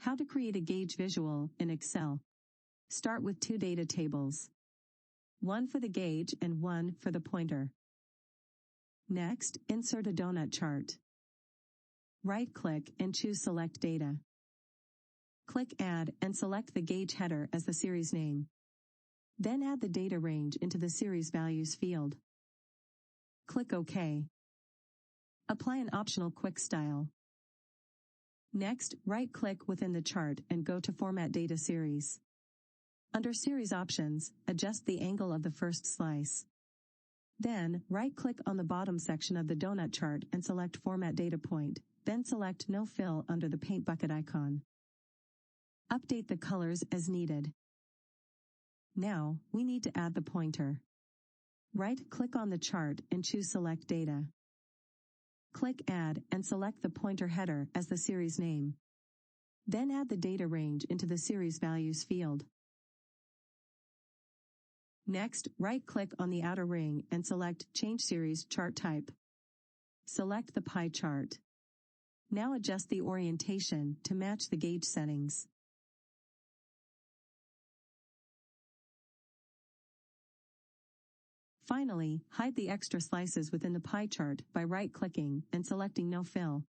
How to create a gauge visual in Excel. Start with two data tables. One for the gauge and one for the pointer. Next, insert a donut chart. Right-click and choose Select Data. Click Add and select the gauge header as the series name. Then add the data range into the series values field. Click OK. Apply an optional quick style. Next, right-click within the chart and go to Format Data Series. Under Series Options, adjust the angle of the first slice. Then, right-click on the bottom section of the donut chart and select Format Data Point, then select No Fill under the paint bucket icon. Update the colors as needed. Now, we need to add the pointer. Right-click on the chart and choose Select Data. Click Add and select the pointer header as the series name. Then add the data range into the series values field. Next, right-click on the outer ring and select Change Series Chart Type. Select the pie chart. Now adjust the orientation to match the gauge settings. Finally, hide the extra slices within the pie chart by right-clicking and selecting No Fill.